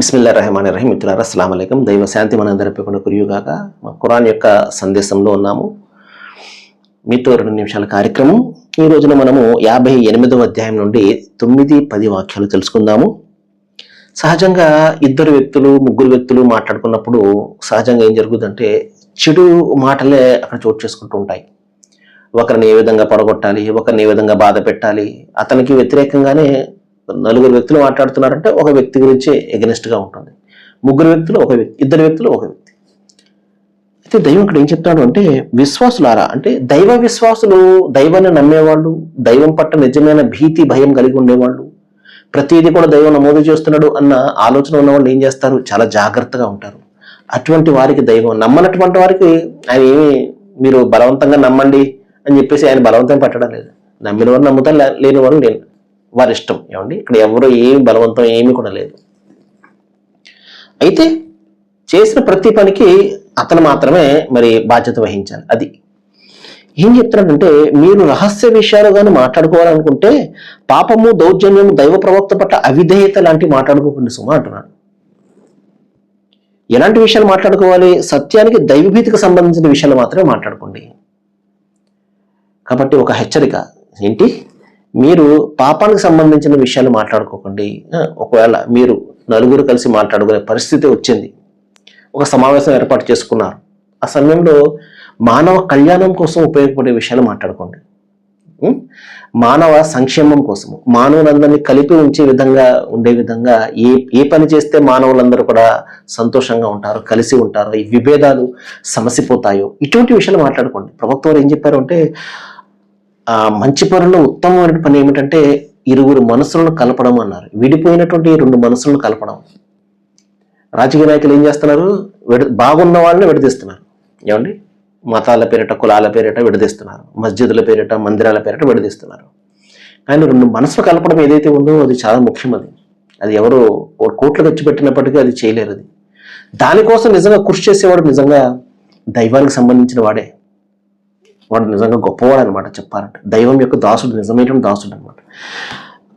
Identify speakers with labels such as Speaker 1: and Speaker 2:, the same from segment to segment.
Speaker 1: బిస్మిల్లాహిర్రహమానిర్రహీం. మిత్రులారా, అస్సలాము అలైకుం. దైవ శాంతి మనందరిపై కూడా కురియుగాక. ఖురాన్ యొక్క సందేశంలో ఉన్నాము. మీతో 2 నిమిషాల కార్యక్రమం. ఈ రోజున మనము 58వ అధ్యాయం నుండి 9-10 వాక్యాలు తెలుసుకుందాము. సహజంగా ఇద్దరు వ్యక్తులు, ముగ్గురు వ్యక్తులు మాట్లాడుకున్నప్పుడు సహజంగా ఏం జరుగుతుందంటే చెడు మాటలే అక్కడ చోటు చేసుకుంటూ ఉంటాయి. ఒకరిని ఏ విధంగా పడగొట్టాలి, ఒకరిని ఏ విధంగా బాధ పెట్టాలి, అతనికి వ్యతిరేకంగానే నలుగురు వ్యక్తులు మాట్లాడుతున్నారంటే ఒక వ్యక్తి గురించి ఎగనెస్ట్ గా ఉంటుంది. ముగ్గురు వ్యక్తులు ఒక వ్యక్తి, ఇద్దరు వ్యక్తులు ఒక వ్యక్తి. అయితే దైవం ఇక్కడ ఏం చెప్తాడు అంటే, విశ్వాసులారా అంటే దైవ విశ్వాసులు, దైవాన్ని నమ్మేవాళ్ళు, దైవం పట్ల నిజమైన భీతి భయం కలిగి ఉండేవాళ్ళు, ప్రతిదీ కూడా దైవం నమోదు చేస్తున్నాడు అన్న ఆలోచన ఉన్నవాళ్ళు ఏం చేస్తారు, చాలా జాగ్రత్తగా ఉంటారు. అటువంటి వారికి దైవం, నమ్మనటువంటి వారికి ఆయన ఏమి మీరు బలవంతంగా నమ్మండి అని చెప్పేసి ఆయన బలవంతం పెట్టడం లేదు. నమ్మిన వారు నమ్ముతారు, లేని వారు లేని వారి ఇష్టం. ఏమండి, ఇక్కడ ఎవరు ఏమి బలవంతం ఏమి కూడా లేదు. అయితే చేసిన ప్రతి పనికి అతను మాత్రమే మరి బాధ్యత వహించాలి. అది ఏం చెప్తున్నాడంటే, మీరు రహస్య విషయాలు కానీ మాట్లాడుకోవాలనుకుంటే పాపము, దౌర్జన్యము, దైవ ప్రవక్త పట్ల అవిధేయత లాంటివి మాట్లాడుకోకండి సుమా అంటున్నాడు. ఎలాంటి విషయాలు మాట్లాడుకోవాలి? సత్యానికి, దైవభీతికి సంబంధించిన విషయాలు మాత్రమే మాట్లాడుకోండి. కాబట్టి ఒక హెచ్చరిక ఏంటి, మీరు పాపానికి సంబంధించిన విషయాలు మాట్లాడుకోకండి. ఒకవేళ మీరు నలుగురు కలిసి మాట్లాడుకునే పరిస్థితి వచ్చింది, ఒక సమావేశం ఏర్పాటు చేసుకున్నారు, ఆ సమయంలో మానవ కళ్యాణం కోసం ఉపయోగపడే విషయాలు మాట్లాడుకోండి. మానవ సంక్షేమం కోసము, మానవులందరినీ కలిపి ఉంచే విధంగా ఉండే విధంగా ఏ పని చేస్తే మానవులందరూ కూడా సంతోషంగా ఉంటారు, కలిసి ఉంటారు, ఈ విభేదాలు సమసిపోతాయో ఇటువంటి విషయాలు మాట్లాడుకోండి. ప్రవక్త వారు ఏం చెప్పారు అంటే, మంచి పనుల్లో ఉత్తమమైన పని ఏమిటంటే ఇరువురు మనసులను కలపడం అన్నారు. విడిపోయినటువంటి 2 మనసులను కలపడం. రాజకీయ నాయకులు ఏం చేస్తున్నారు, బాగున్న వాళ్ళని విడదీస్తున్నారు. ఏమండి, మతాల పేరిట, కులాల పేరిట విడదీస్తున్నారు, మస్జిదుల పేరిట, మందిరాల పేరిట విడదీస్తున్నారు. కానీ 2 మనసులు కలపడం ఏదైతే ఉందో అది చాలా ముఖ్యం. అది ఎవరు కోట్లు ఖర్చు పెట్టినప్పటికీ అది చేయలేరు. అది దానికోసం నిజంగా కృషి చేసేవాడు నిజంగా దైవానికి సంబంధించిన వాడే. వాడు నిజంగా గొప్పవాడు అనమాట. చెప్పాలంటే దైవం యొక్క దాసుడు, నిజమైన దాసుడు అనమాట.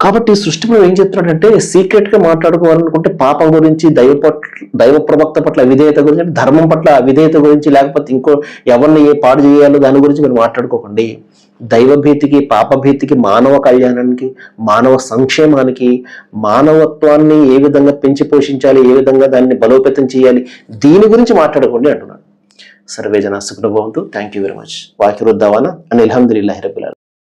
Speaker 1: కాబట్టి సృష్టిలో ఏం చెప్తున్నాడంటే, సీక్రెట్ గా మాట్లాడుకోవాలనుకుంటే పాపం గురించి, దైవ ప్రవక్త పట్ల అవిధేయత గురించి, ధర్మం పట్ల అవిధేయత గురించి, లేకపోతే ఇంకో ఎవరిని ఏ పాడు చేయాలో దాని గురించి మీరు మాట్లాడుకోకండి. దైవభీతికి, పాపభీతికి, మానవ కళ్యాణానికి, మానవ సంక్షేమానికి, మానవత్వాన్ని ఏ విధంగా పెంచి పోషించాలి, ఏ విధంగా దాన్ని బలోపేతం చేయాలి, దీని గురించి మాట్లాడుకోండి అంటున్నాడు. సర్వే జనా సుఖినో భవంతు. Thank you very much. వాకిరుద్దావానా అని అల్హమ్దులిల్లాహి రబ్బిల్ ఆలమీన్.